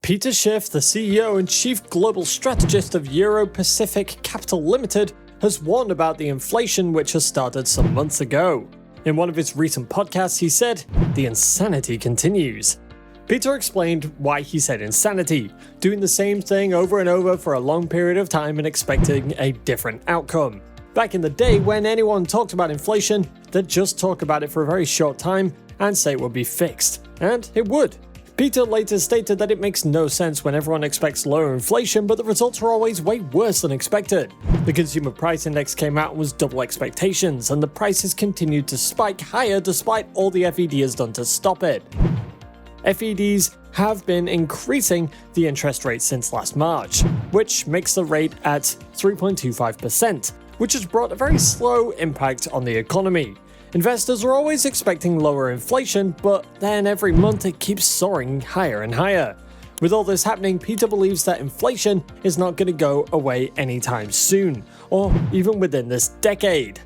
Peter Schiff, the CEO and chief global strategist of Euro-Pacific Capital Limited, has warned about the inflation which has started some months ago. In one of his recent podcasts, he said, "The insanity continues." Peter explained why he said insanity, doing the same thing over and over for a long period of time and expecting a different outcome. Back in the day, when anyone talked about inflation, they'd just talk about it for a very short time and say it would be fixed. And it would. Peter later stated that it makes no sense when everyone expects lower inflation, but the results are always way worse than expected. The Consumer Price Index came out and was double expectations, and the prices continued to spike higher despite all the FED has done to stop it. FEDs have been increasing the interest rate since last March, which makes the rate at 3.25%, which has brought a very slow impact on the economy. Investors are always expecting lower inflation, but then every month it keeps soaring higher and higher. With all this happening, Peter believes that inflation is not going to go away anytime soon, or even within this decade.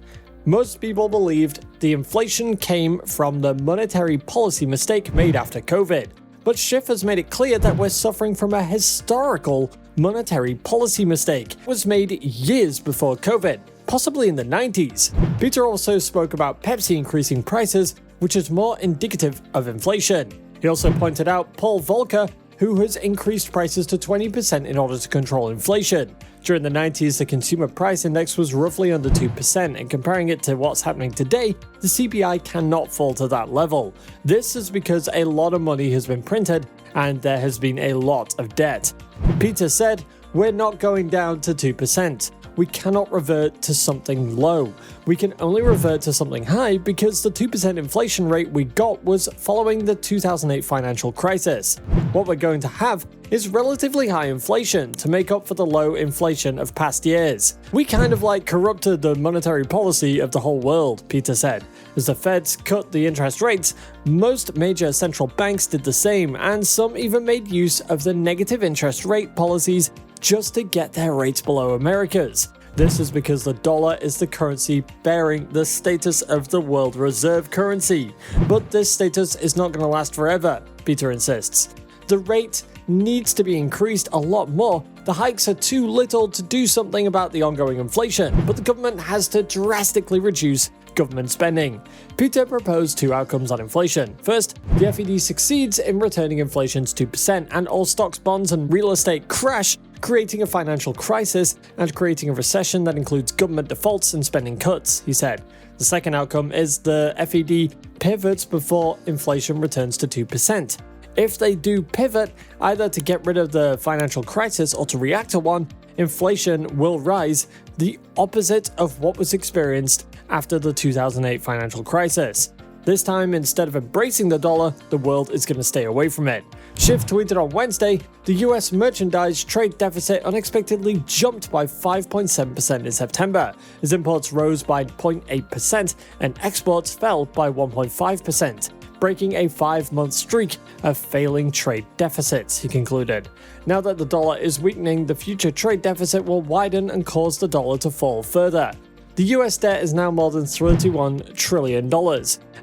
Most people believed the inflation came from the monetary policy mistake made after COVID, but Schiff has made it clear that we're suffering from a historical monetary policy mistake. It was made years before COVID, possibly in the 90s. Peter also spoke about Pepsi increasing prices, which is more indicative of inflation. He also pointed out Paul Volcker, who has increased prices to 20% in order to control inflation. During the 90s, the Consumer Price Index was roughly under 2%, and comparing it to what's happening today, the CPI cannot fall to that level. This is because a lot of money has been printed and there has been a lot of debt. Peter said, "We're not going down to 2%. We cannot revert to something low. We can only revert to something high because the 2% inflation rate we got was following the 2008 financial crisis. What we're going to have is relatively high inflation to make up for the low inflation of past years. We kind of corrupted the monetary policy of the whole world," Peter said. As the Feds cut the interest rates, most major central banks did the same, and some even made use of the negative interest rate policies just to get their rates below America's. This is because the dollar is the currency bearing the status of the world reserve currency. But this status is not going to last forever, Peter insists. The rate needs to be increased a lot more. The hikes are too little to do something about the ongoing inflation, but the government has to drastically reduce government spending. Peter proposed two outcomes on inflation. First, the FED succeeds in returning inflation to 2%, and all stocks, bonds, and real estate crash, creating a financial crisis and creating a recession that includes government defaults and spending cuts, he said. The second outcome is the FED pivots before inflation returns to 2%. If they do pivot, either to get rid of the financial crisis or to react to one, inflation will rise, the opposite of what was experienced after the 2008 financial crisis. This time, instead of embracing the dollar, the world is going to stay away from it. Schiff tweeted on Wednesday, "The US merchandise trade deficit unexpectedly jumped by 5.7% in September, as imports rose by 0.8% and exports fell by 1.5%. Breaking a 5-month streak of failing trade deficits," he concluded. Now that the dollar is weakening, the future trade deficit will widen and cause the dollar to fall further. The US debt is now more than $31 trillion,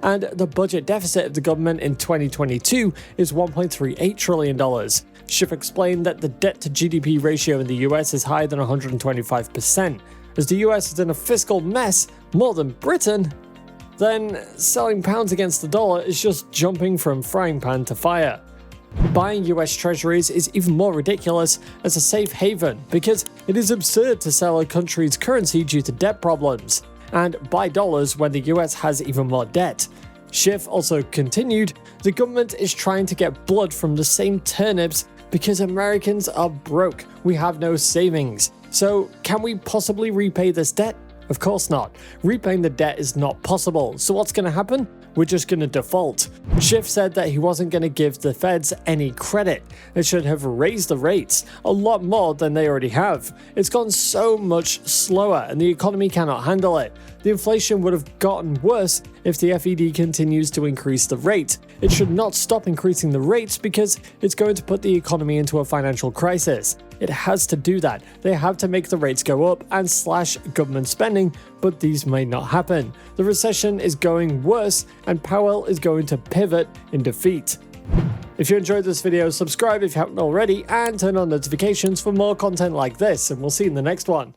and the budget deficit of the government in 2022 is $1.38 trillion. Schiff explained that the debt to GDP ratio in the US is higher than 125%. As the US is in a fiscal mess, more than Britain, then selling pounds against the dollar is just jumping from frying pan to fire. Buying US treasuries is even more ridiculous as a safe haven because it is absurd to sell a country's currency due to debt problems, and buy dollars when the US has even more debt. Schiff also continued, "The government is trying to get blood from the same turnips because Americans are broke. We have no savings. So can we possibly repay this debt? Of course not. Repaying the debt is not possible. So what's going to happen? We're just going to default." Schiff said that he wasn't going to give the Feds any credit. They should have raised the rates a lot more than they already have. It's gone so much slower and the economy cannot handle it. The inflation would have gotten worse if the FED continues to increase the rate. It should not stop increasing the rates because it's going to put the economy into a financial crisis. It has to do that. They have to make the rates go up and slash government spending, but these may not happen. The recession is going worse and Powell is going to pivot in defeat. If you enjoyed this video, subscribe if you haven't already, and turn on notifications for more content like this, and we'll see you in the next one.